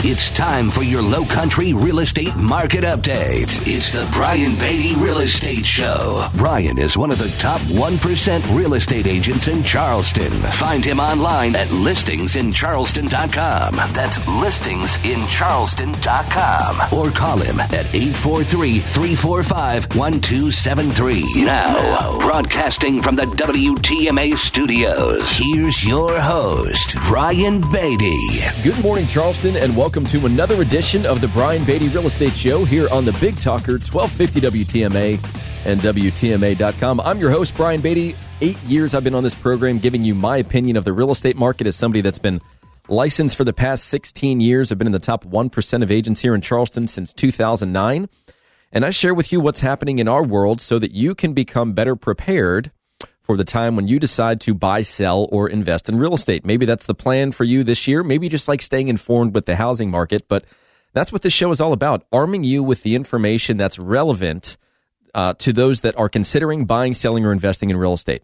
It's time for your Low Country real estate market update. It's the Brian Beatty Real Estate Show. Brian is one of the top 1% real estate agents in Charleston. Find him online at listingsincharleston.com. That's listingsincharleston.com. Or call him at 843-345-1273. Now, broadcasting from the WTMA studios, here's your host, Brian Beatty. Good morning, Charleston, and welcome to another edition of the Brian Beatty Real Estate Show here on the Big Talker, 1250 WTMA and WTMA.com. I'm your host, Brian Beatty. 8 years I've been on this program giving you my opinion of the real estate market as somebody that's been licensed for the past 16 years. I've been in the top 1% of agents here in Charleston since 2009. And I share with you what's happening in our world so that you can become better prepared for the time when you decide to buy, sell, or invest in real estate. Maybe that's the plan for you this year. Maybe you just like staying informed with the housing market. But that's what this show is all about, arming you with the information that's relevant to those that are considering buying, selling, or investing in real estate.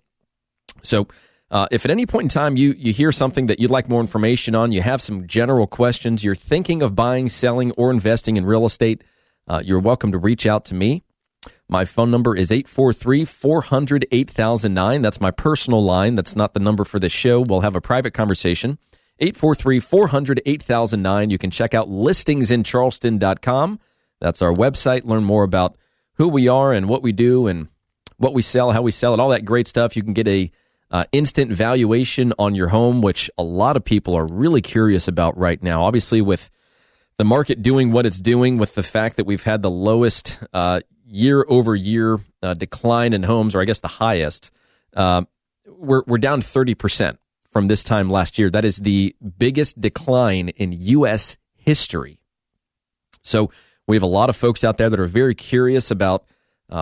So if at any point in time you hear something that you'd like more information on, you have some general questions, you're thinking of buying, selling, or investing in real estate, you're welcome to reach out to me. My phone number is 843-400-8009. That's my personal line. That's not the number for this show. We'll have a private conversation. 843-400-8009. You can check out listingsincharleston.com. That's our website. Learn more about who we are and what we do and what we sell, how we sell it, all that great stuff. You can get a instant valuation on your home, which a lot of people are really curious about right now. Obviously, with the market doing what it's doing, with the fact that we've had the lowest year-over-year decline in homes, or I guess the highest, we're down 30% from this time last year. That is the biggest decline in U.S. history. So we have a lot of folks out there that are very curious about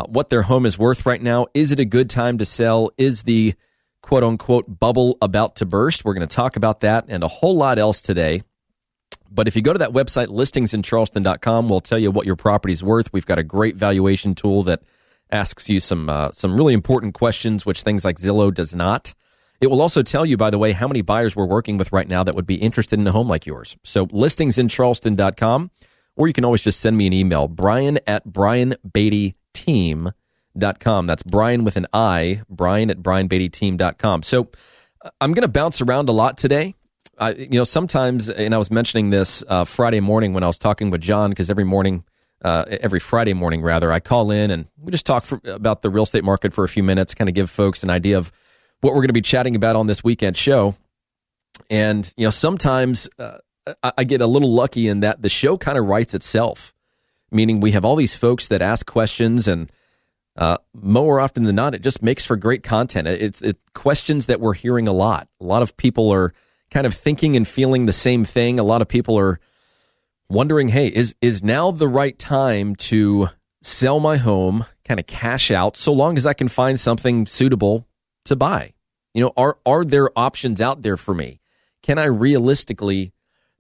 what their home is worth right now. Is it a good time to sell? Is the quote-unquote bubble about to burst? We're going to talk about that and a whole lot else today. But if you go to that website, listingsincharleston.com, we'll tell you what your property's worth. We've got a great valuation tool that asks you some really important questions, which things like Zillow does not. It will also tell you, by the way, how many buyers we're working with right now that would be interested in a home like yours. So listingsincharleston.com, or you can always just send me an email, brian@brianbeattyteam.com. That's Brian with an I, brian@brianbeattyteam.com. So I'm going to bounce around a lot today. Sometimes, and I was mentioning this Friday morning when I was talking with John, because every Friday morning, I call in and we just talk about the real estate market for a few minutes, kind of give folks an idea of what we're going to be chatting about on this weekend show. And, sometimes I get a little lucky in that the show kind of writes itself, meaning we have all these folks that ask questions, and more often than not, it just makes for great content. It's questions that we're hearing a lot. A lot of people are kind of thinking and feeling the same thing. A lot of people are wondering, hey, is now the right time to sell my home, kind of cash out, so long as I can find something suitable to buy? Are there options out there for me? Can I realistically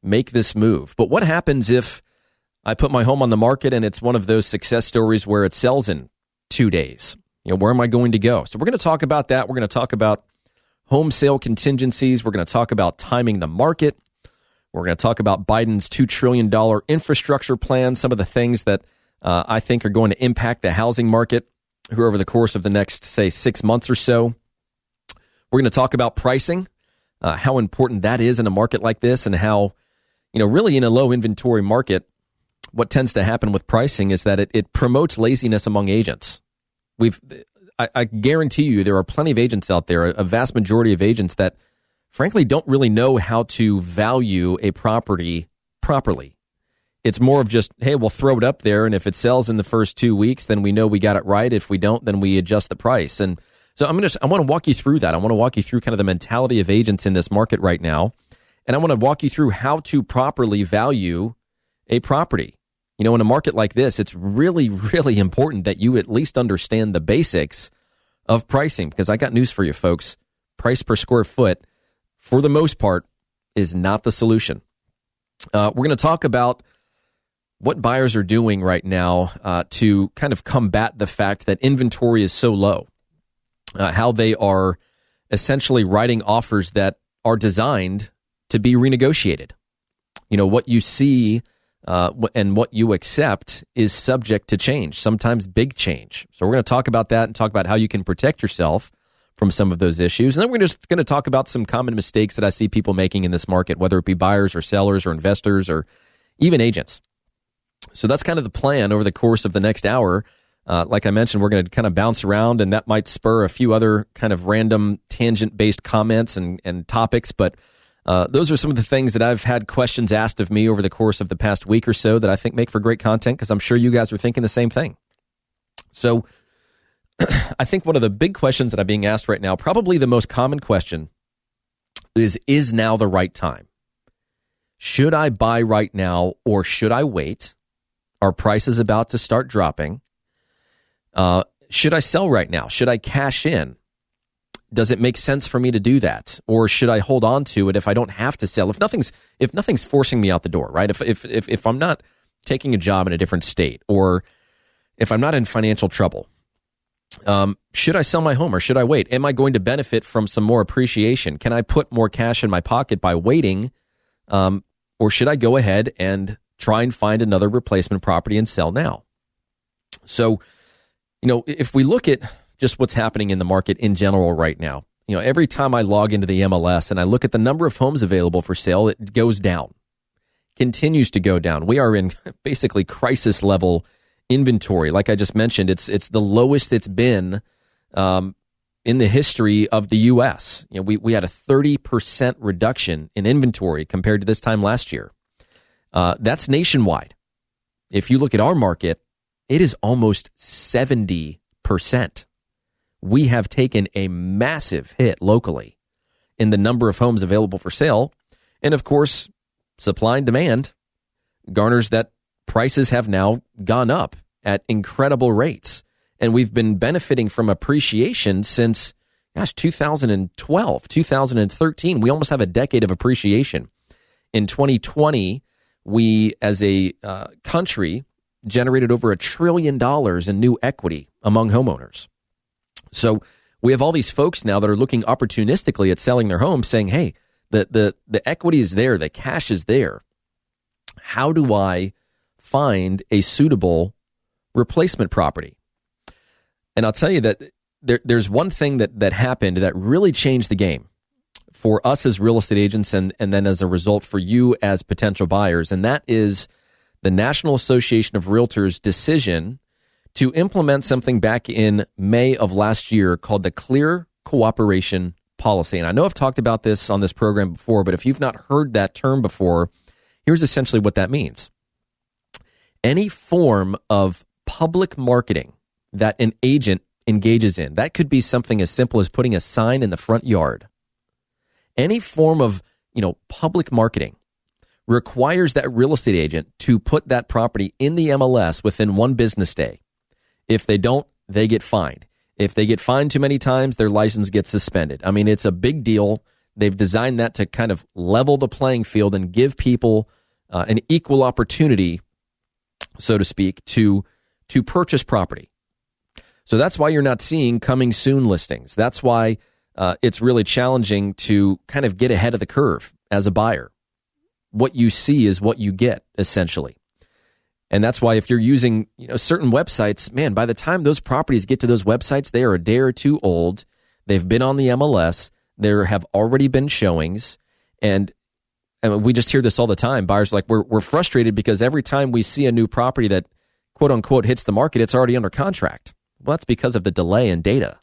make this move? But what happens if I put my home on the market and it's one of those success stories where it sells in 2 days? Where am I going to go? So we're going to talk about that. We're going to talk about home sale contingencies. We're going to talk about timing the market. We're going to talk about Biden's $2 trillion infrastructure plan, some of the things that I think are going to impact the housing market here over the course of the next, say, 6 months or so. We're going to talk about pricing, how important that is in a market like this, and how, really in a low inventory market, what tends to happen with pricing is that it promotes laziness among agents. I guarantee you there are plenty of agents out there, a vast majority of agents that frankly don't really know how to value a property properly. It's more of just, hey, we'll throw it up there, and if it sells in the first 2 weeks, then we know we got it right. If we don't, then we adjust the price. And so I want to walk you through that. I want to walk you through kind of the mentality of agents in this market right now, and I want to walk you through how to properly value a property. In a market like this, it's really, really important that you at least understand the basics of pricing, because I got news for you, folks. Price per square foot, for the most part, is not the solution. We're going to talk about what buyers are doing right now to kind of combat the fact that inventory is so low, how they are essentially writing offers that are designed to be renegotiated. What you see and what you accept is subject to change, sometimes big change. So we're going to talk about that and talk about how you can protect yourself from some of those issues. And then we're just going to talk about some common mistakes that I see people making in this market, whether it be buyers or sellers or investors or even agents. So that's kind of the plan over the course of the next hour. Like I mentioned, we're going to kind of bounce around, and that might spur a few other kind of random tangent-based comments and topics. But those are some of the things that I've had questions asked of me over the course of the past week or so that I think make for great content, because I'm sure you guys are thinking the same thing. So I think one of the big questions that I'm being asked right now, probably the most common question, is now the right time? Should I buy right now or should I wait? Are prices about to start dropping? Should I sell right now? Should I cash in? Does it make sense for me to do that? Or should I hold on to it if I don't have to sell? If nothing's forcing me out the door, right? If I'm not taking a job in a different state, or if I'm not in financial trouble, should I sell my home or should I wait? Am I going to benefit from some more appreciation? Can I put more cash in my pocket by waiting? Or should I go ahead and try and find another replacement property and sell now? So, if we look at just what's happening in the market in general right now, every time I log into the MLS and I look at the number of homes available for sale, it goes down, continues to go down. We are in basically crisis level inventory. Like I just mentioned, it's the lowest it's been in the history of the U.S. We had a 30% reduction in inventory compared to this time last year. That's nationwide. If you look at our market, it is almost 70%. We have taken a massive hit locally in the number of homes available for sale. And of course, supply and demand garners that prices have now gone up at incredible rates. And we've been benefiting from appreciation since, 2012, 2013. We almost have a decade of appreciation. In 2020, we as a country generated over $1 trillion in new equity among homeowners. So we have all these folks now that are looking opportunistically at selling their homes, saying, hey, the equity is there, the cash is there. How do I find a suitable replacement property? And I'll tell you that there's one thing that happened that really changed the game for us as real estate agents, and then as a result for you as potential buyers, and that is the National Association of Realtors' decision to implement something back in May of last year called the Clear Cooperation Policy. And I know I've talked about this on this program before, but if you've not heard that term before, here's essentially what that means. Any form of public marketing that an agent engages in, that could be something as simple as putting a sign in the front yard. Any form of, public marketing requires that real estate agent to put that property in the MLS within one business day. If they don't, they get fined. If they get fined too many times, their license gets suspended. I mean, it's a big deal. They've designed that to kind of level the playing field and give people an equal opportunity, so to speak, to purchase property. So that's why you're not seeing coming soon listings. That's why it's really challenging to kind of get ahead of the curve as a buyer. What you see is what you get, essentially. And that's why if you're using certain websites, man, by the time those properties get to those websites, they are a day or two old. They've been on the MLS. There have already been showings. And we just hear this all the time. Buyers are like, we're frustrated because every time we see a new property that, quote unquote, hits the market, it's already under contract. Well, that's because of the delay in data.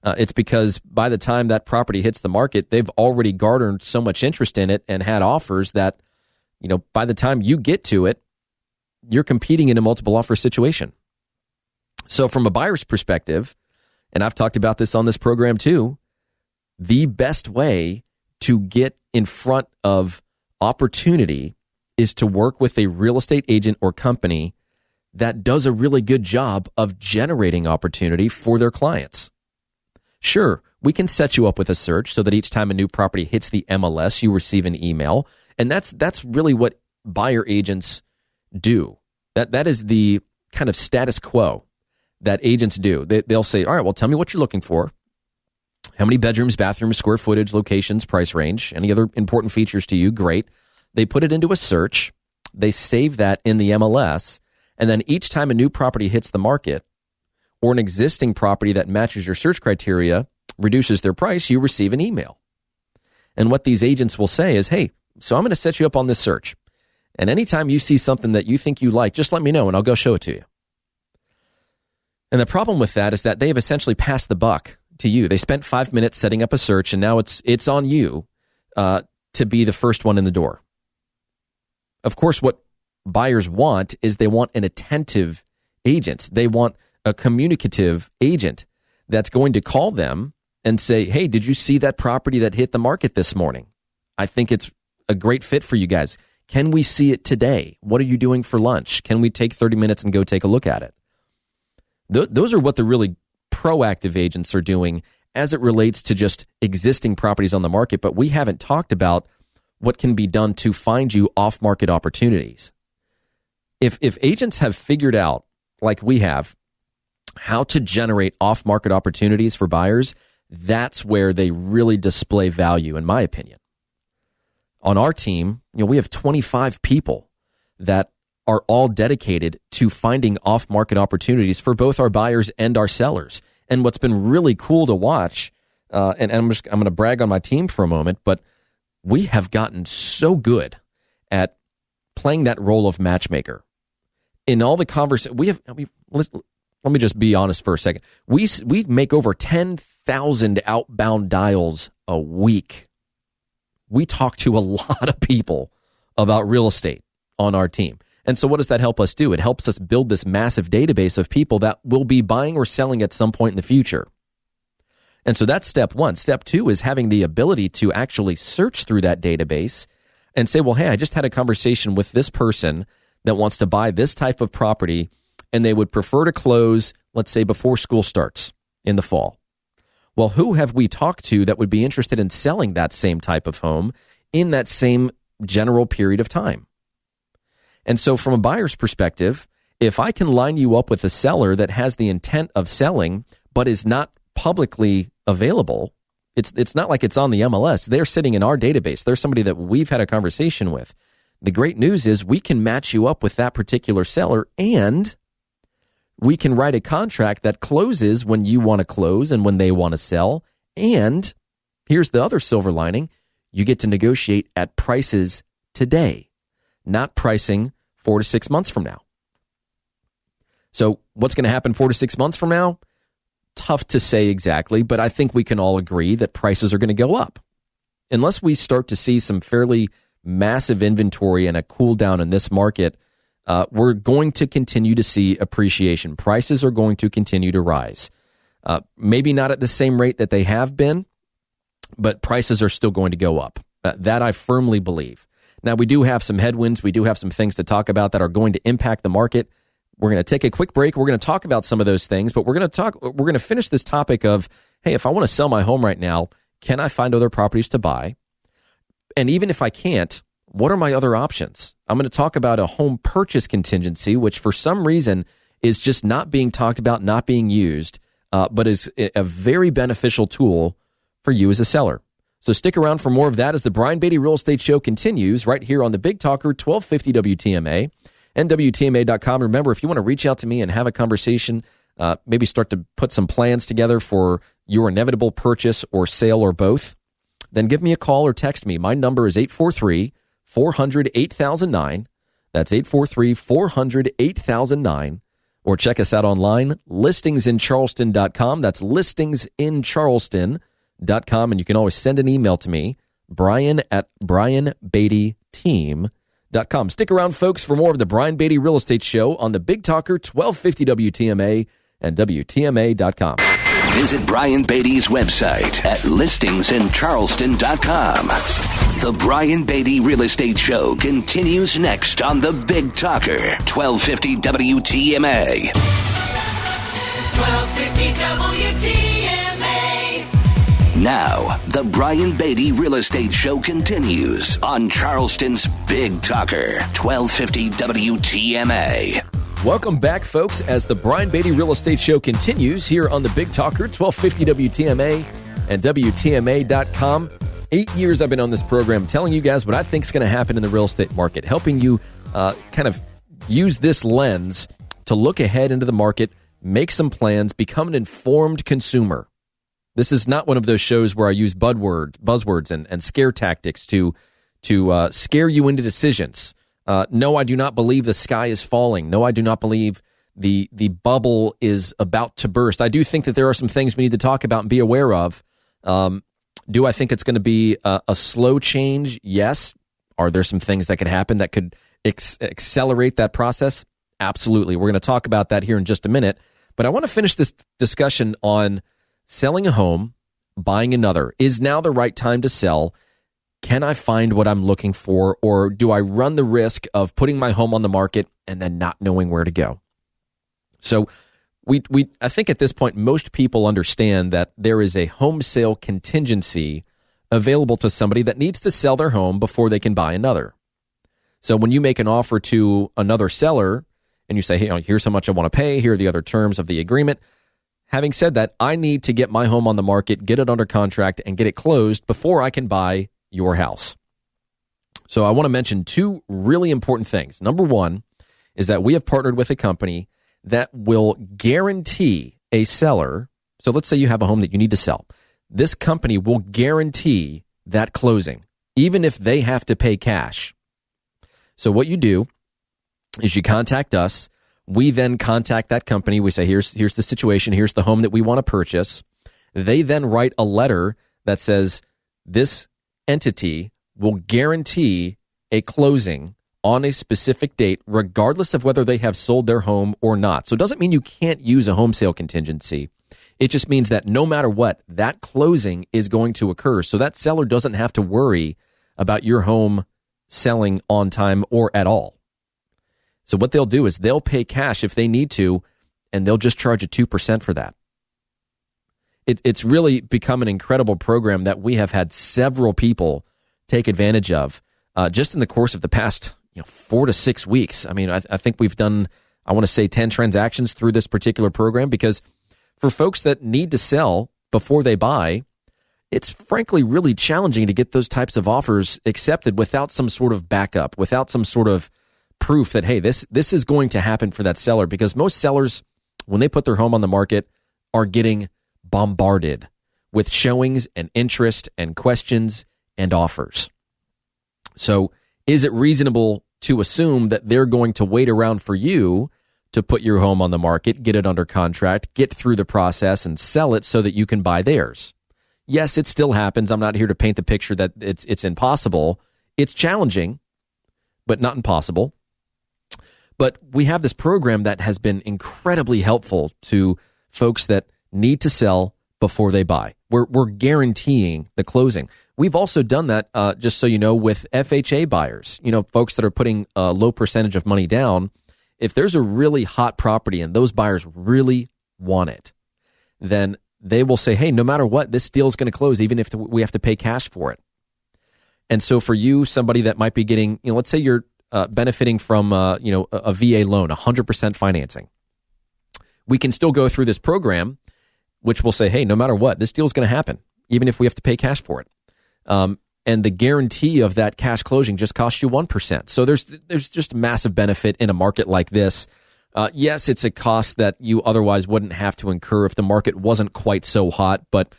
It's because by the time that property hits the market, they've already garnered so much interest in it and had offers that, by the time you get to it, you're competing in a multiple offer situation. So from a buyer's perspective, and I've talked about this on this program too, the best way to get in front of opportunity is to work with a real estate agent or company that does a really good job of generating opportunity for their clients. Sure, we can set you up with a search so that each time a new property hits the MLS, you receive an email. And that's really what buyer agents do. That is the kind of status quo that agents do. They'll say, all right, well, tell me what you're looking for. How many bedrooms, bathrooms, square footage, locations, price range, any other important features to you? Great. They put it into a search. They save that in the MLS. And then each time a new property hits the market or an existing property that matches your search criteria reduces their price, you receive an email. And what these agents will say is, hey, so I'm going to set you up on this search. And anytime you see something that you think you like, just let me know and I'll go show it to you. And the problem with that is that they have essentially passed the buck to you. They spent 5 minutes setting up a search, and now it's on you to be the first one in the door. Of course, what buyers want is they want an attentive agent. They want a communicative agent that's going to call them and say, hey, did you see that property that hit the market this morning? I think it's a great fit for you guys. Can we see it today? What are you doing for lunch? Can we take 30 minutes and go take a look at it? Those are what the really proactive agents are doing as it relates to just existing properties on the market, but we haven't talked about what can be done to find you off-market opportunities. If agents have figured out, like we have, how to generate off-market opportunities for buyers, that's where they really display value, in my opinion. On our team, we have 25 people that are all dedicated to finding off-market opportunities for both our buyers and our sellers. And what's been really cool to watch, and I'm going to brag on my team for a moment, but we have gotten so good at playing that role of matchmaker. In all the conversations, let me just be honest for a second. We make over 10,000 outbound dials a week. We talk to a lot of people about real estate on our team. And so what does that help us do? It helps us build this massive database of people that will be buying or selling at some point in the future. And so that's step one. Step two is having the ability to actually search through that database and say, well, hey, I just had a conversation with this person that wants to buy this type of property, and they would prefer to close, let's say, before school starts in the fall. Well, who have we talked to that would be interested in selling that same type of home in that same general period of time? And so from a buyer's perspective, if I can line you up with a seller that has the intent of selling but is not publicly available, it's not like it's on the MLS. They're sitting in our database. They're somebody that we've had a conversation with. The great news is we can match you up with that particular seller, and we can write a contract that closes when you want to close and when they want to sell. And here's the other silver lining. You get to negotiate at prices today, not pricing 4 to 6 months from now. So what's going to happen 4 to 6 months from now? Tough to say exactly, but I think we can all agree that prices are going to go up. Unless we start to see some fairly massive inventory and a cool down in this market, we're going to continue to see appreciation. Prices are going to continue to rise. Maybe not at the same rate that they have been, but prices are still going to go up. That I firmly believe. Now, we do have some headwinds. We do have some things to talk about that are going to impact the market. We're going to take a quick break. We're going to talk about some of those things, but we're going to finish this topic of, hey, if I want to sell my home right now, can I find other properties to buy? And even if I can't, what are my other options? I'm going to talk about a home purchase contingency, which for some reason is just not being talked about, not being used, but is a very beneficial tool for you as a seller. So stick around for more of that as the Brian Beatty Real Estate Show continues right here on the Big Talker 1250 WTMA and WTMA.com. Remember, if you want to reach out to me and have a conversation, maybe start to put some plans together for your inevitable purchase or sale or both, then give me a call or text me. My number is 843-400-8009. That's 843-400-8009. Or check us out online, listingsincharleston.com. That's listingsincharleston.com. And you can always send an email to me, brian@brianbeattyteam.com. Stick around, folks, for more of the Brian Beatty Real Estate Show on the Big Talker 1250 WTMA and WTMA.com. Visit Brian Beatty's website at listingsincharleston.com. The Brian Beatty Real Estate Show continues next on the Big Talker 1250 WTMA. 1250 WTMA. Now, the Brian Beatty Real Estate Show continues on Charleston's Big Talker 1250 WTMA. Welcome back, folks, as the Brian Beatty Real Estate Show continues here on the Big Talker 1250 WTMA and WTMA.com. 8 years I've been on this program telling you guys what I think is going to happen in the real estate market, helping you kind of use this lens to look ahead into the market, make some plans, become an informed consumer. This is not one of those shows where I use buzzwords and scare tactics to scare you into decisions. No, I do not believe the sky is falling. No, I do not believe the bubble is about to burst. I do think that there are some things we need to talk about and be aware of. Do I think it's going to be a slow change? Yes. Are there some things that could happen that could accelerate that process? Absolutely. We're going to talk about that here in just a minute. But I want to finish this discussion on selling a home, buying another. Is now the right time to sell? Can I find what I'm looking for? Or do I run the risk of putting my home on the market and then not knowing where to go? So I think at this point, most people understand that there is a home sale contingency available to somebody that needs to sell their home before they can buy another. So when you make an offer to another seller and you say, hey, here's how much I want to pay, here are the other terms of the agreement. Having said that, I need to get my home on the market, get it under contract, and get it closed before I can buy your house. So I want to mention two really important things. Number one is that we have partnered with a company that will guarantee a seller. So let's say you have a home that you need to sell. This company will guarantee that closing, even if they have to pay cash. So what you do is you contact us. We then contact that company. We say, here's the situation. Here's the home that we want to purchase. They then write a letter that says this entity will guarantee a closing on a specific date, regardless of whether they have sold their home or not. So it doesn't mean you can't use a home sale contingency. It just means that no matter what, that closing is going to occur. So that seller doesn't have to worry about your home selling on time or at all. So what they'll do is they'll pay cash if they need to, and they'll just charge a 2% for that. It's really become an incredible program that we have had several people take advantage of just in the course of the past 4 to 6 weeks. I mean, I think we've done, I want to say 10 transactions through this particular program, because for folks that need to sell before they buy, it's frankly really challenging to get those types of offers accepted without some sort of backup, without some sort of proof that, hey, this is going to happen for that seller, because most sellers, when they put their home on the market, are getting bombarded with showings and interest and questions and offers. So is it reasonable to assume that they're going to wait around for you to put your home on the market, get it under contract, get through the process, and sell it so that you can buy theirs? Yes, it still happens. I'm not here to paint the picture that it's impossible. It's challenging, but not impossible. But we have this program that has been incredibly helpful to folks that need to sell before they buy. We're guaranteeing the closing. We've also done that, just so you know, with FHA buyers, folks that are putting a low percentage of money down. If there's a really hot property and those buyers really want it, then they will say, hey, no matter what, this deal is going to close, even if we have to pay cash for it. And so for you, somebody that might be getting, let's say you're benefiting from, a VA loan, 100% financing. We can still go through this program, which will say, hey, no matter what, this deal is going to happen, even if we have to pay cash for it. And the guarantee of that cash closing just costs you 1%. So there's just massive benefit in a market like this. Yes, it's a cost that you otherwise wouldn't have to incur if the market wasn't quite so hot. But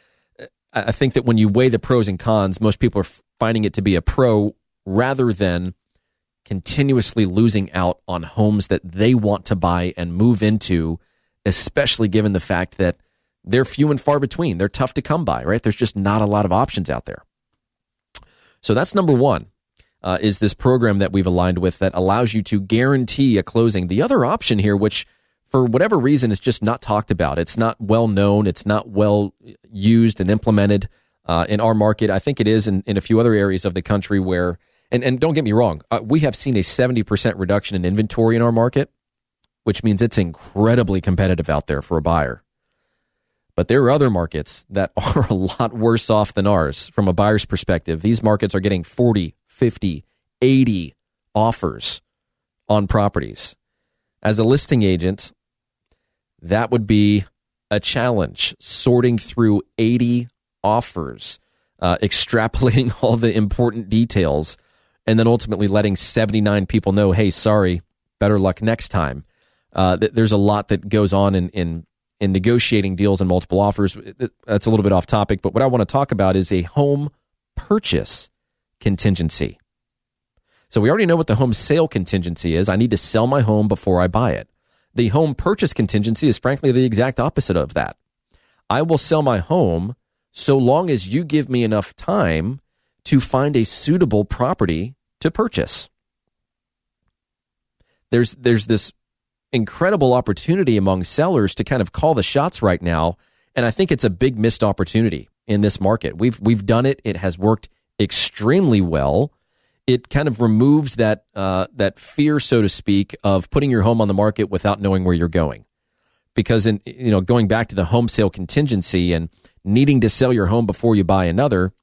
I think that when you weigh the pros and cons, most people are finding it to be a pro rather than continuously losing out on homes that they want to buy and move into, especially given the fact that they're few and far between. They're tough to come by, right? There's just not a lot of options out there. So that's number one, is this program that we've aligned with that allows you to guarantee a closing. The other option here, which for whatever reason is just not talked about, it's not well known, it's not well used and implemented in our market. I think it is in a few other areas of the country where, and don't get me wrong, we have seen a 70% reduction in inventory in our market, which means it's incredibly competitive out there for a buyer. But there are other markets that are a lot worse off than ours from a buyer's perspective. These markets are getting 40, 50, 80 offers on properties. As a listing agent, that would be a challenge, sorting through 80 offers. extrapolating all the important details, and then ultimately letting 79 people know, hey, sorry, better luck next time. There's a lot that goes on in negotiating deals and multiple offers. That's a little bit off topic, but what I want to talk about is a home purchase contingency. So we already know what the home sale contingency is. I need to sell my home before I buy it. The home purchase contingency is frankly the exact opposite of that. I will sell my home so long as you give me enough time to find a suitable property to purchase. There's this incredible opportunity among sellers to kind of call the shots right now, and I think it's a big missed opportunity in this market. We've done it. It has worked extremely well. It kind of removes that fear, so to speak, of putting your home on the market without knowing where you're going. Because going back to the home sale contingency and needing to sell your home before you buy another,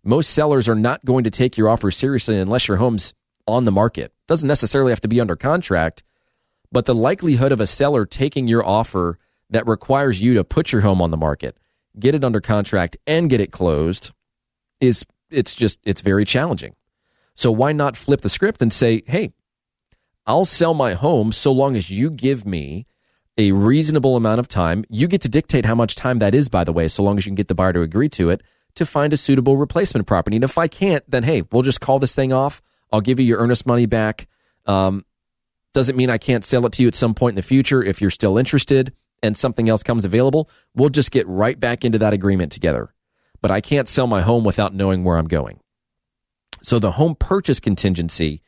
most sellers are not going to take your offer seriously unless your home's on the market. Doesn't necessarily have to be under contract, but the likelihood of a seller taking your offer that requires you to put your home on the market, get it under contract, and get it closed it's very challenging. So why not flip the script and say, hey, I'll sell my home so long as you give me a reasonable amount of time. You get to dictate how much time that is, by the way, so long as you can get the buyer to agree to it, to find a suitable replacement property. And if I can't, then hey, we'll just call this thing off. I'll give you your earnest money back. Doesn't mean I can't sell it to you at some point in the future. If you're still interested and something else comes available, we'll just get right back into that agreement together. But I can't sell my home without knowing where I'm going. So the home purchase contingency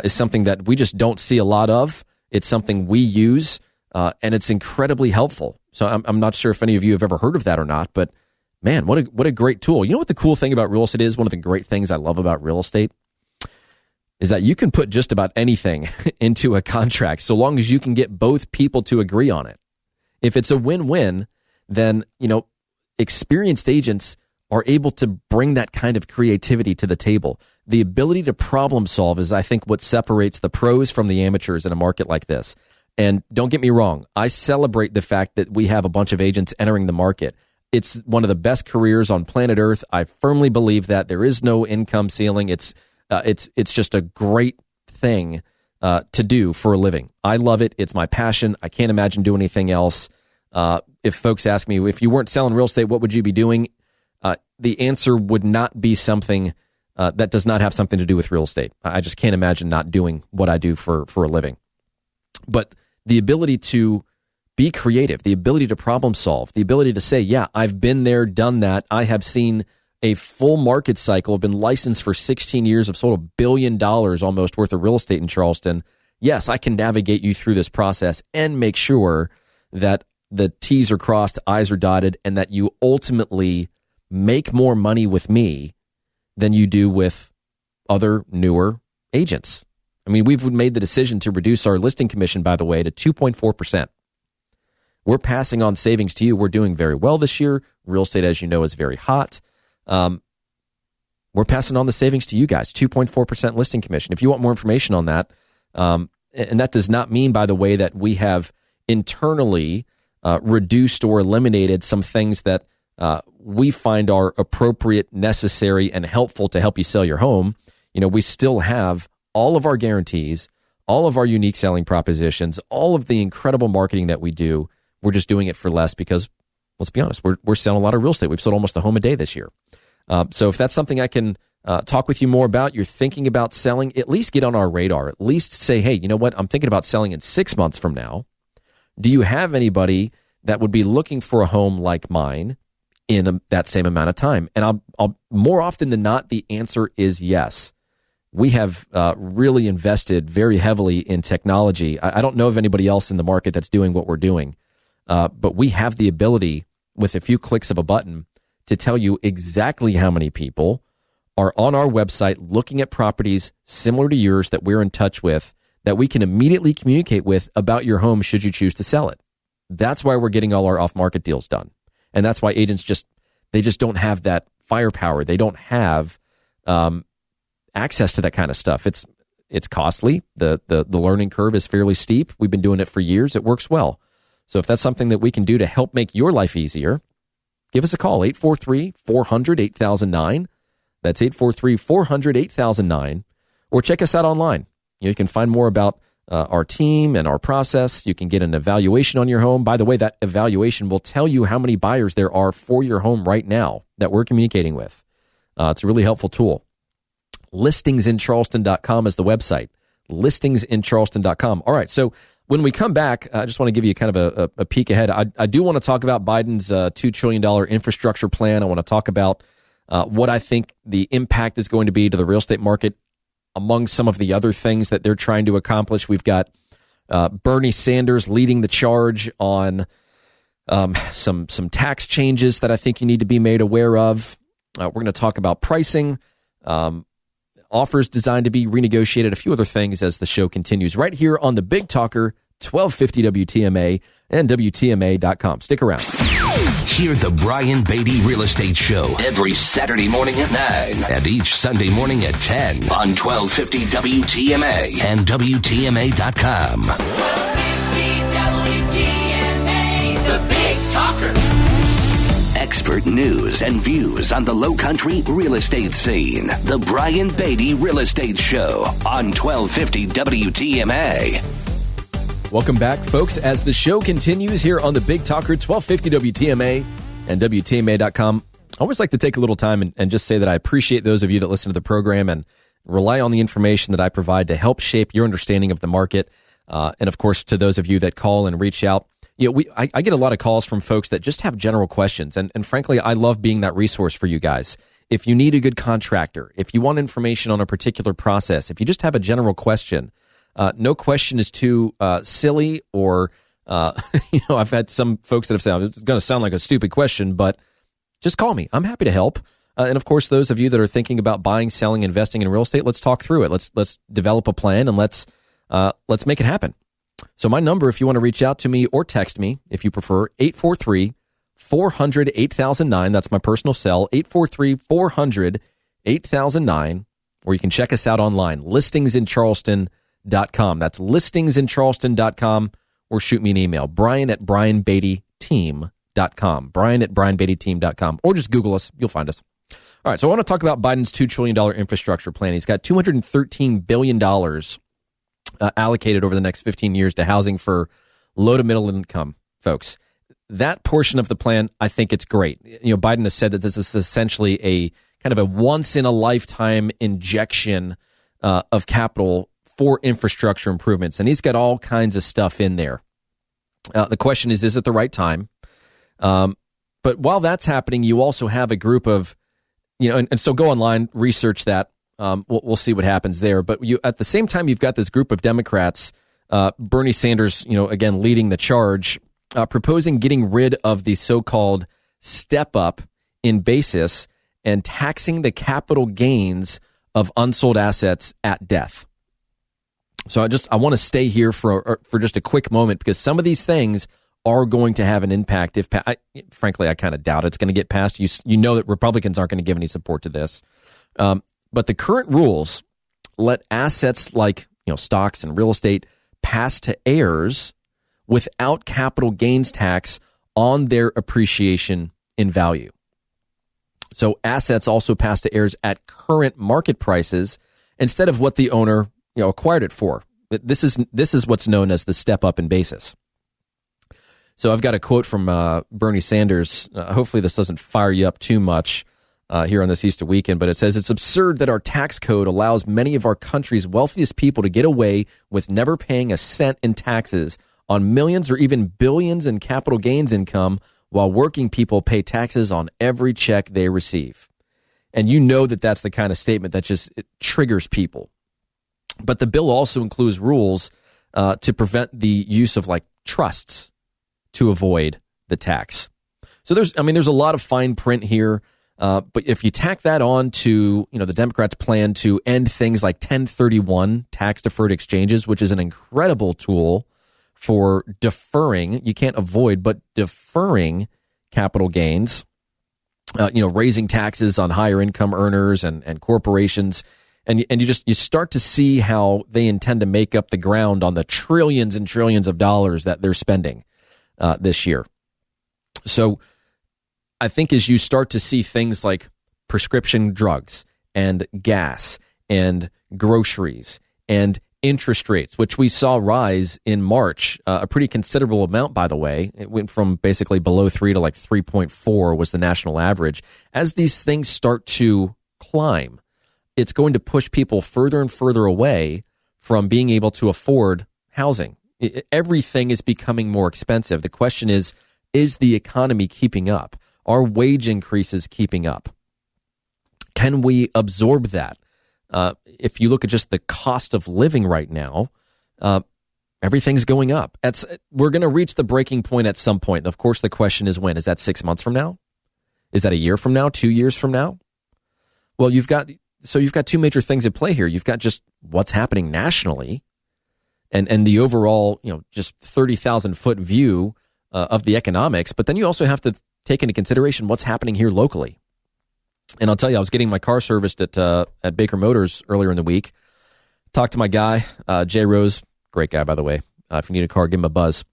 is something that we just don't see a lot of. It's something we use, and it's incredibly helpful. So I'm not sure if any of you have ever heard of that or not, but man, what a great tool. You know what the cool thing about real estate is? One of the great things I love about real estate is that you can put just about anything into a contract so long as you can get both people to agree on it. If it's a win-win, then, experienced agents are able to bring that kind of creativity to the table. The ability to problem solve is, I think, what separates the pros from the amateurs in a market like this. And don't get me wrong, I celebrate the fact that we have a bunch of agents entering the market. It's one of the best careers on planet Earth. I firmly believe that there is no income ceiling. It's just a great thing to do for a living. I love it. It's my passion. I can't imagine doing anything else. If folks ask me, if you weren't selling real estate, what would you be doing? The answer would not be something that does not have something to do with real estate. I just can't imagine not doing what I do for a living. But the ability to be creative, the ability to problem solve, the ability to say, yeah, I've been there, done that. I have seen a full market cycle. I've been licensed for 16 years. I've sold $1 billion almost worth of real estate in Charleston. Yes, I can navigate you through this process and make sure that the T's are crossed, I's are dotted, and that you ultimately make more money with me than you do with other newer agents. I mean, we've made the decision to reduce our listing commission, by the way, to 2.4%. We're passing on savings to you. We're doing very well this year. Real estate, as you know, is very hot. We're passing on the savings to you guys, 2.4% listing commission. If you want more information on that, and that does not mean, by the way, that we have internally reduced or eliminated some things that we find are appropriate, necessary, and helpful to help you sell your home. We still have all of our guarantees, all of our unique selling propositions, all of the incredible marketing that we do. We're just doing it for less because, let's be honest, we're selling a lot of real estate. We've sold almost a home a day this year. So if that's something I can talk with you more about, you're thinking about selling, at least get on our radar. At least say, hey, you know what? I'm thinking about selling in 6 months from now. Do you have anybody that would be looking for a home like mine in that same amount of time? And I'll more often than not, the answer is yes. We have really invested very heavily in technology. I don't know of anybody else in the market that's doing what we're doing, but we have the ability, with a few clicks of a button, to tell you exactly how many people are on our website looking at properties similar to yours that we're in touch with, that we can immediately communicate with about your home should you choose to sell it. That's why we're getting all our off-market deals done. And that's why agents just don't have that firepower. They don't have access to that kind of stuff. It's costly. The learning curve is fairly steep. We've been doing it for years. It works well. So if that's something that we can do to help make your life easier, give us a call, 843-400-8009. That's 843-400-8009. Or check us out online. You can find more about our team and our process. You can get an evaluation on your home. By the way, that evaluation will tell you how many buyers there are for your home right now that we're communicating with. It's a really helpful tool. Listingsincharleston.com is the website. Listingsincharleston.com. All right, so when we come back, I just want to give you kind of a peek ahead. I do want to talk about Biden's $2 trillion infrastructure plan. I want to talk about what I think the impact is going to be to the real estate market among some of the other things that they're trying to accomplish. We've got Bernie Sanders leading the charge on some tax changes that I think you need to be made aware of. We're going to talk about pricing, offers designed to be renegotiated, a few other things as the show continues right here on the Big Talker, 1250 WTMA and WTMA.com. Stick around. Hear the Brian Beatty Real Estate Show every Saturday morning at 9 and each Sunday morning at 10 on 1250 WTMA and WTMA.com. 1250 WTMA, the Big Talker. Expert news and views on the Low Country real estate scene. The Brian Beatty Real Estate Show on 1250 WTMA. Welcome back, folks, as the show continues here on the Big Talker, 1250 WTMA and WTMA.com. I always like to take a little time and just say that I appreciate those of you that listen to the program and rely on the information that I provide to help shape your understanding of the market. And, of course, to those of you that call and reach out. I get a lot of calls from folks that just have general questions. And frankly, I love being that resource for you guys. If you need a good contractor, if you want information on a particular process, if you just have a general question, no question is too silly or, I've had some folks that have said, it's going to sound like a stupid question, but just call me. I'm happy to help. And of course, those of you that are thinking about buying, selling, investing in real estate, let's talk through it. Let's develop a plan and let's make it happen. So my number, if you want to reach out to me or text me, if you prefer, 843-400-8009. That's my personal cell, 843-400-8009. Or you can check us out online, listingsincharleston.com. That's listingsincharleston.com. Or shoot me an email, brian@brianbeattyteam.com, brian@brianbeattyteam.com. Or just Google us. You'll find us. All right, so I want to talk about Biden's $2 trillion infrastructure plan. He's got $213 billion allocated over the next 15 years to housing for low to middle income folks. That portion of the plan, I think it's great. Biden has said that this is essentially a kind of a once-in-a-lifetime injection of capital for infrastructure improvements, and he's got all kinds of stuff in there. The question is it the right time? But while that's happening, you also have a group of, and so go online, research that. We'll see what happens there. But at the same time, you've got this group of Democrats, Bernie Sanders, again, leading the charge, proposing getting rid of the so-called step up in basis and taxing the capital gains of unsold assets at death. So I want to stay here for just a quick moment because some of these things are going to have an impact. Frankly, I kind of doubt it's going to get passed. You know that Republicans aren't going to give any support to this. But the current rules let assets like stocks and real estate pass to heirs without capital gains tax on their appreciation in value. So assets also pass to heirs at current market prices instead of what the owner acquired it for. This is what's known as the step up in basis. So I've got a quote from Bernie Sanders. Hopefully this doesn't fire you up too much here on this Easter weekend, but it says, it's absurd that our tax code allows many of our country's wealthiest people to get away with never paying a cent in taxes on millions or even billions in capital gains income while working people pay taxes on every check they receive. And that's the kind of statement that it triggers people. But the bill also includes rules to prevent the use of trusts to avoid the tax. So there's a lot of fine print here. But if you tack that on to, the Democrats' plan to end things like 1031 tax-deferred exchanges, which is an incredible tool for deferring, you can't avoid, but deferring capital gains, raising taxes on higher income earners and corporations. And you start to see how they intend to make up the ground on the trillions and trillions of dollars that they're spending this year. So I think as you start to see things like prescription drugs and gas and groceries and interest rates, which we saw rise in March, a pretty considerable amount, by the way. It went from basically below 3 to like 3.4 was the national average. As these things start to climb, it's going to push people further and further away from being able to afford housing. Everything is becoming more expensive. The question is the economy keeping up? Are wage increases keeping up? Can we absorb that? If you look at just the cost of living right now, everything's going up. We're going to reach the breaking point at some point. Of course, the question is when. Is that 6 months from now? Is that a year from now? 2 years from now? Well, you've got two major things at play here. You've got just what's happening nationally and the overall, just 30,000 foot view of the economics. But then you also have to take into consideration what's happening here locally. And I'll tell you, I was getting my car serviced at Baker Motors earlier in the week. Talked to my guy, Jay Rose, great guy, by the way. If you need a car, give him a buzz.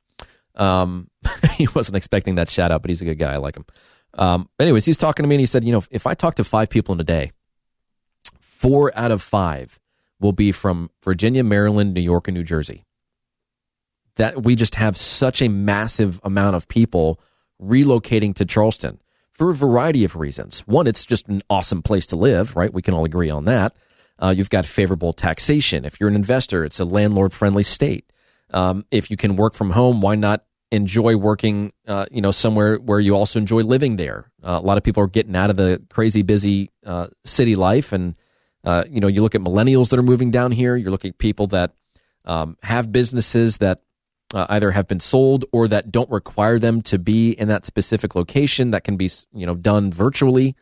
He wasn't expecting that shout out, but he's a good guy. I like him. Anyways, he's talking to me and he said, if I talk to 5 people in a day, 4 out of 5 will be from Virginia, Maryland, New York, and New Jersey. That we just have such a massive amount of people relocating to Charleston for a variety of reasons. One, it's just an awesome place to live, right? We can all agree on that. You've got favorable taxation. If you're an investor, it's a landlord-friendly state. If you can work from home, why not enjoy working, somewhere where you also enjoy living there? A lot of people are getting out of the crazy busy city life, and you look at millennials that are moving down here. You're looking at people that have businesses that either have been sold or that don't require them to be in that specific location that can be, done virtually.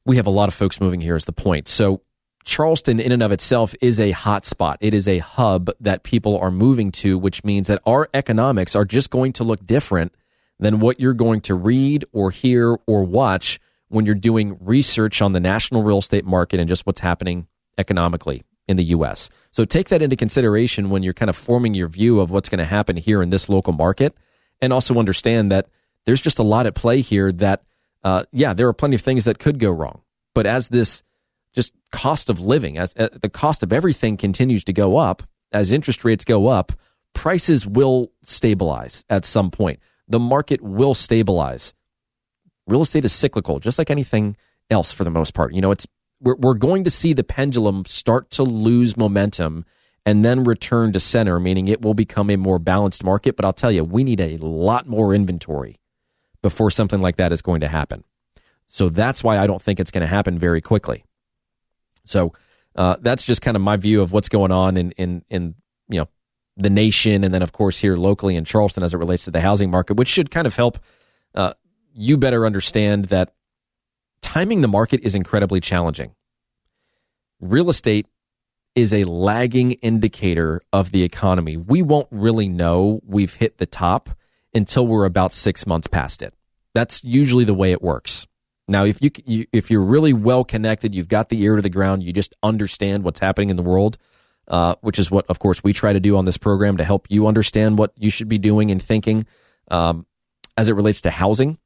We have a lot of folks moving here is the point. So Charleston in and of itself is a hot spot. It is a hub that people are moving to, which means that our economics are just going to look different than what you're going to read or hear or watch when you're doing research on the national real estate market and just what's happening economically in the U.S. So take that into consideration when you're kind of forming your view of what's going to happen here in this local market, and also understand that there's just a lot at play here that, there are plenty of things that could go wrong. But as this just cost of living, as the cost of everything continues to go up, as interest rates go up, prices will stabilize at some point. The market will stabilize. Real estate is cyclical, just like anything else for the most part. We're going to see the pendulum start to lose momentum and then return to center, meaning it will become a more balanced market. But I'll tell you, we need a lot more inventory before something like that is going to happen. So that's why I don't think it's going to happen very quickly. So that's just kind of my view of what's going on in the nation, and then of course here locally in Charleston as it relates to the housing market, which should kind of help you better understand that timing the market is incredibly challenging. Real estate is a lagging indicator of the economy. We won't really know we've hit the top until we're about 6 months past it. That's usually the way it works. Now, if you're really well connected, you've got the ear to the ground, you just understand what's happening in the world, which is what, of course, we try to do on this program to help you understand what you should be doing and thinking as it relates to housing.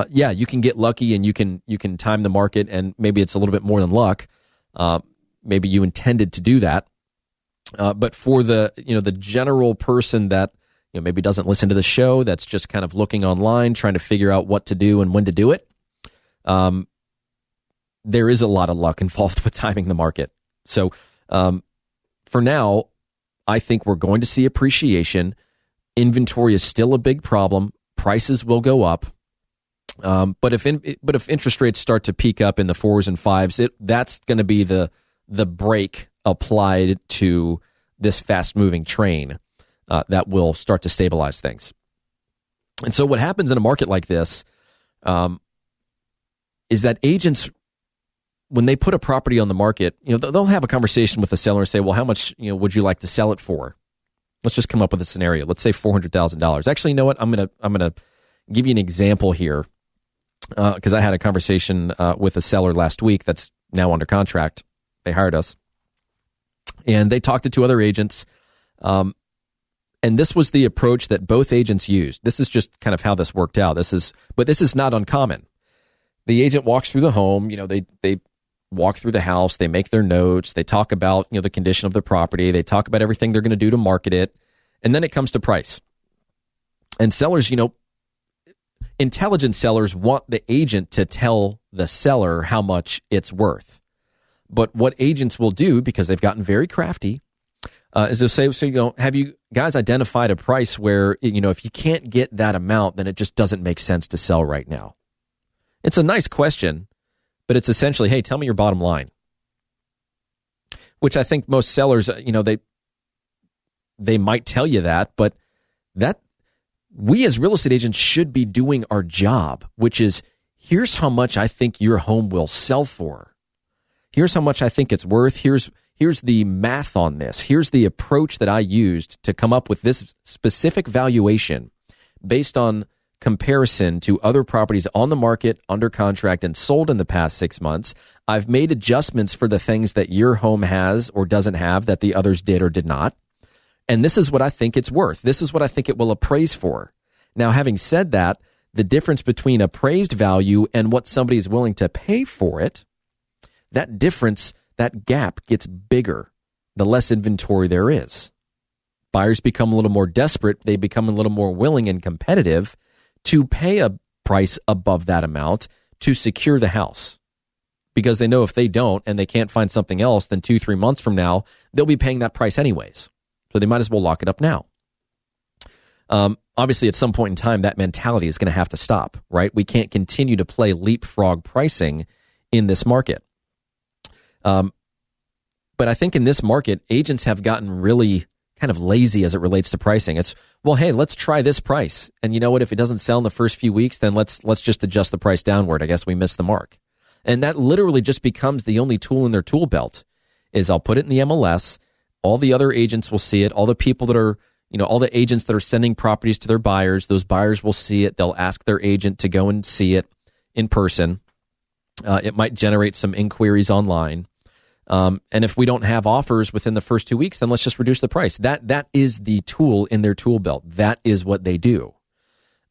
You can get lucky and you can time the market, and maybe it's a little bit more than luck. Maybe you intended to do that. But for the general person that maybe doesn't listen to the show, that's just kind of looking online, trying to figure out what to do and when to do it, there is a lot of luck involved with timing the market. So for now, I think we're going to see appreciation. Inventory is still a big problem. Prices will go up. But if interest rates start to peak up in the 4s and 5s, that's going to be the brake applied to this fast moving train that will start to stabilize things. And so what happens in a market like this is that agents, when they put a property on the market, they'll have a conversation with the seller and say, well, how much would you like to sell it for? Let's just come up with a scenario. Let's say $400,000. Actually, you know what? I'm gonna give you an example here. Because I had a conversation with a seller last week that's now under contract. They hired us. And they talked to 2 other agents. And this was the approach that both agents used. This is just kind of how this worked out. But this is not uncommon. The agent walks through the home, they walk through the house, they make their notes, they talk about, the condition of the property, they talk about everything they're going to do to market it, and then it comes to price. And sellers, intelligent sellers want the agent to tell the seller how much it's worth. But what agents will do, because they've gotten very crafty, is they'll say, have you guys identified a price where, if you can't get that amount, then it just doesn't make sense to sell right now? It's a nice question, but it's essentially, hey, tell me your bottom line. Which I think most sellers, they might tell you that, but that we as real estate agents should be doing our job, which is, here's how much I think your home will sell for. Here's how much I think it's worth. Here's the math on this. Here's the approach that I used to come up with this specific valuation based on comparison to other properties on the market, under contract, and sold in the past 6 months. I've made adjustments for the things that your home has or doesn't have that the others did or did not. And this is what I think it's worth. This is what I think it will appraise for. Now, having said that, the difference between appraised value and what somebody is willing to pay for it, that difference, that gap gets bigger the less inventory there is. Buyers become a little more desperate. They become a little more willing and competitive to pay a price above that amount to secure the house. Because they know if they don't and they can't find something else, then 2-3 months from now, they'll be paying that price anyways. So they might as well lock it up now. Obviously, at some point in time, that mentality is going to have to stop, right? We can't continue to play leapfrog pricing in this market. But I think in this market, agents have gotten really kind of lazy as it relates to pricing. It's, well, hey, let's try this price. And you know what? If it doesn't sell in the first few weeks, then let's just adjust the price downward. I guess we missed the mark. And that literally just becomes the only tool in their tool belt is I'll put it in the MLS. All the other agents will see it. All the people that are, all the agents that are sending properties to their buyers, those buyers will see it. They'll ask their agent to go and see it in person. It might generate some inquiries online. And if we don't have offers within the first 2 weeks, then let's just reduce the price. That is the tool in their tool belt. That is what they do.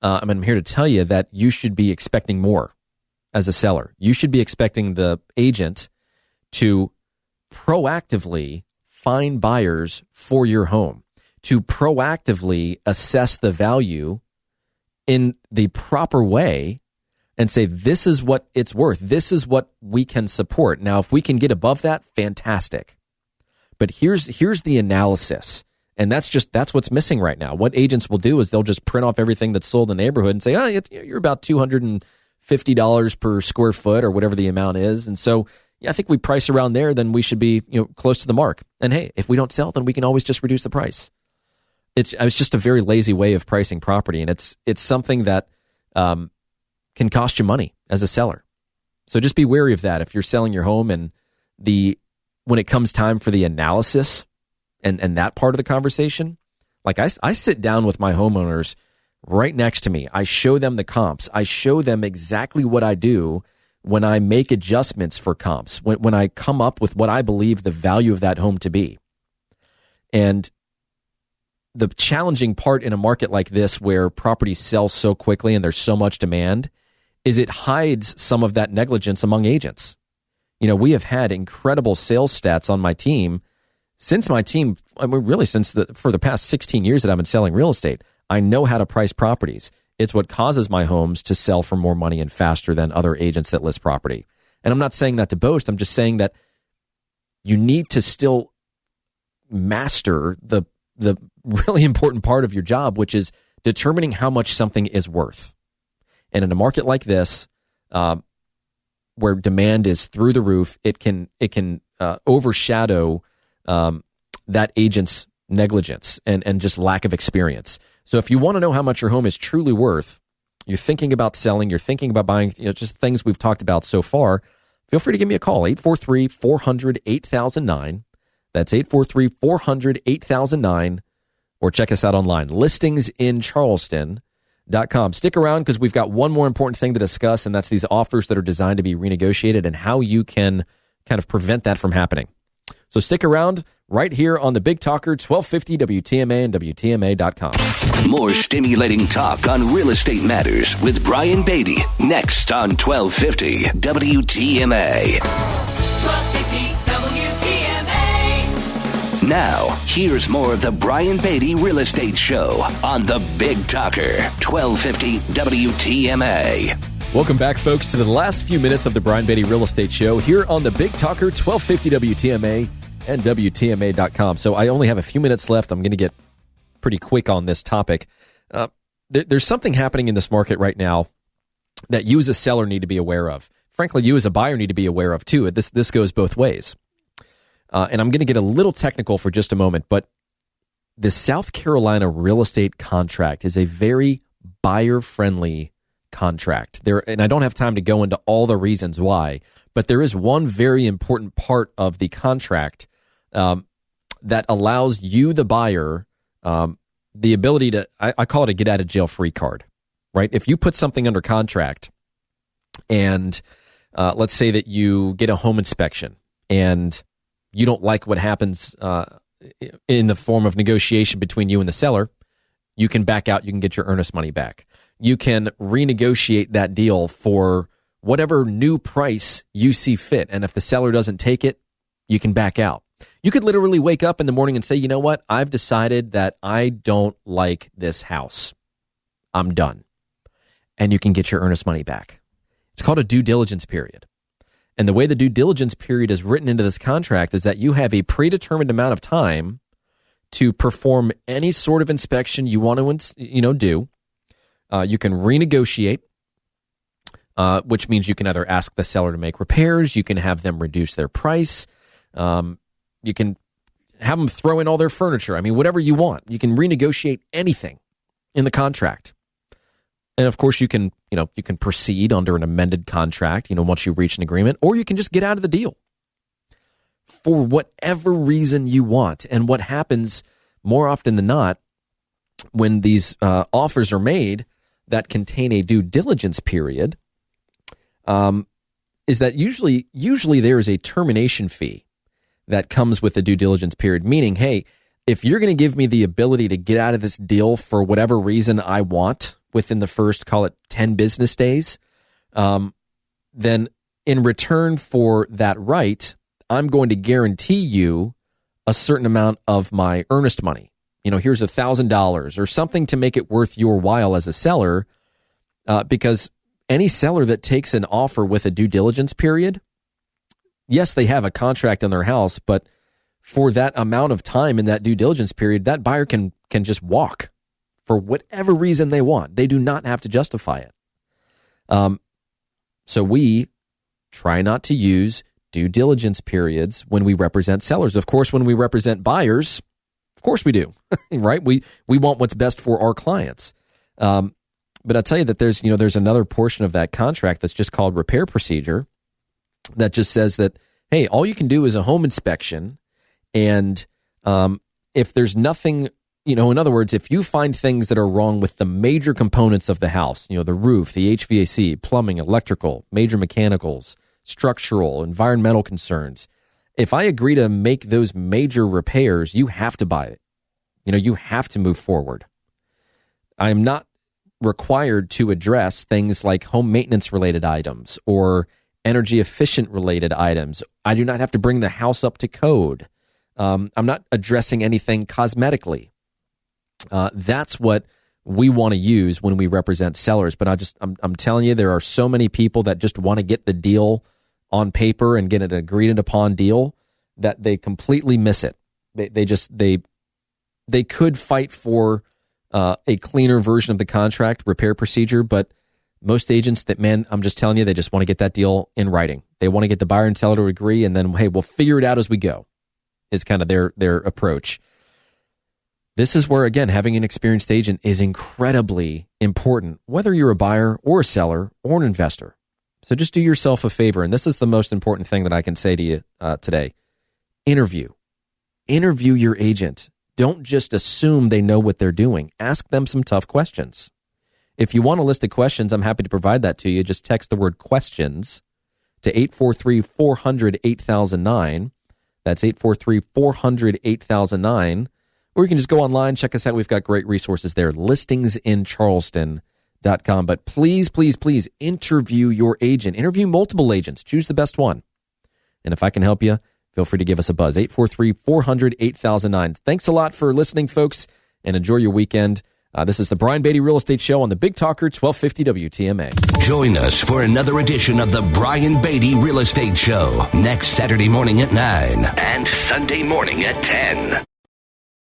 I'm here to tell you that you should be expecting more as a seller. You should be expecting the agent to proactively find buyers for your home, to proactively assess the value in the proper way and say, this is what it's worth. This is what we can support. Now, if we can get above that, fantastic. But here's the analysis. And that's what's missing right now. What agents will do is they'll just print off everything that's sold in the neighborhood and say, you're about $250 per square foot or whatever the amount is. And so, I think we price around there, then we should be close to the mark. And hey, if we don't sell, then we can always just reduce the price. It's just a very lazy way of pricing property. And it's something that can cost you money as a seller. So just be wary of that if you're selling your home and when it comes time for the analysis and that part of the conversation, like I sit down with my homeowners right next to me. I show them the comps. I show them exactly what I do when I make adjustments for comps, when I come up with what I believe the value of that home to be. And the challenging part in a market like this where properties sell so quickly and there's so much demand is it hides some of that negligence among agents. We have had incredible sales stats on my team for the past 16 years that I've been selling real estate. I know how to price properties. It's what causes my homes to sell for more money and faster than other agents that list property. And I'm not saying that to boast. I'm just saying that you need to still master the really important part of your job, which is determining how much something is worth. And in a market like this, where demand is through the roof, it can overshadow that agent's negligence and just lack of experience. So if you want to know how much your home is truly worth, you're thinking about selling, you're thinking about buying, just things we've talked about so far, feel free to give me a call, 843-400-8009. That's 843-400-8009. Or check us out online, listingsincharleston.com. Stick around because we've got one more important thing to discuss, and that's these offers that are designed to be renegotiated and how you can kind of prevent that from happening. So stick around right here on the Big Talker, 1250 WTMA and WTMA.com. More stimulating talk on real estate matters with Brian Beatty next on 1250 WTMA. 1250 WTMA. Now, here's more of the Brian Beatty Real Estate Show on the Big Talker, 1250 WTMA. Welcome back, folks, to the last few minutes of the Brian Beatty Real Estate Show here on the Big Talker, 1250 WTMA and WTMA.com. So I only have a few minutes left. I'm going to get pretty quick on this topic. There's something happening in this market right now that you as a seller need to be aware of. Frankly, you as a buyer need to be aware of, too. This goes both ways. And I'm going to get a little technical for just a moment, but the South Carolina real estate contract is a very buyer-friendly contract there, and I don't have time to go into all the reasons why, but there is one very important part of the contract that allows you, the buyer, the ability to, I call it a get out of jail free card, right? If you put something under contract and let's say that you get a home inspection and you don't like what happens in the form of negotiation between you and the seller, you can back out, you can get your earnest money back. You can renegotiate that deal for whatever new price you see fit. And if the seller doesn't take it, you can back out. You could literally wake up in the morning and say, you know what? I've decided that I don't like this house. I'm done. And you can get your earnest money back. It's called a due diligence period. And the way the due diligence period is written into this contract is that you have a predetermined amount of time to perform any sort of inspection you want to, do. You can renegotiate, which means you can either ask the seller to make repairs, you can have them reduce their price, you can have them throw in all their furniture. I mean, whatever you want. You can renegotiate anything in the contract. And of course, you can proceed under an amended contract, once you reach an agreement, or you can just get out of the deal for whatever reason you want. And what happens more often than not when these offers are made that contain a due diligence period is that usually there is a termination fee that comes with the due diligence period, meaning, hey, if you're going to give me the ability to get out of this deal for whatever reason I want within the first, call it 10 business days, then in return for that right, I'm going to guarantee you a certain amount of my earnest money. Here's $1,000 or something to make it worth your while as a seller, because any seller that takes an offer with a due diligence period, yes, they have a contract on their house, but for that amount of time in that due diligence period, that buyer can just walk for whatever reason they want. They do not have to justify it. So we try not to use due diligence periods when we represent sellers. Of course, when we represent buyers, of course we do, right? We want what's best for our clients. But I'll tell you that there's another portion of that contract that's just called repair procedure that just says that, hey, all you can do is a home inspection. And if there's nothing, in other words, if you find things that are wrong with the major components of the house, the roof, the HVAC, plumbing, electrical, major mechanicals, structural, environmental concerns, if I agree to make those major repairs, you have to buy it. You have to move forward. I am not required to address things like home maintenance related items or energy efficient related items. I do not have to bring the house up to code. I'm not addressing anything cosmetically. That's what we want to use when we represent sellers. But I'm telling you, there are so many people that just want to get the deal on paper and get an agreed upon deal that they completely miss it. They could fight for a cleaner version of the contract repair procedure, but most agents I'm just telling you, they just want to get that deal in writing. They want to get the buyer and seller to agree, and then, hey, we'll figure it out as we go, is kind of their approach. This is where, again, having an experienced agent is incredibly important, whether you're a buyer or a seller or an investor. So just do yourself a favor, and this is the most important thing that I can say to you today. Interview your agent. Don't just assume they know what they're doing. Ask them some tough questions. If you want a list of questions, I'm happy to provide that to you. Just text the word questions to 843-400-8009. That's 843-400-8009. Or you can just go online, check us out. We've got great resources there, listingsincharleston.com. But please, please, please interview your agent. Interview multiple agents. Choose the best one. And if I can help you, feel free to give us a buzz, 843-400-8009. Thanks a lot for listening, folks, and enjoy your weekend. This is the Brian Beatty Real Estate Show on the Big Talker 1250 WTMA. Join us for another edition of the Brian Beatty Real Estate Show next Saturday morning at 9 and Sunday morning at 10.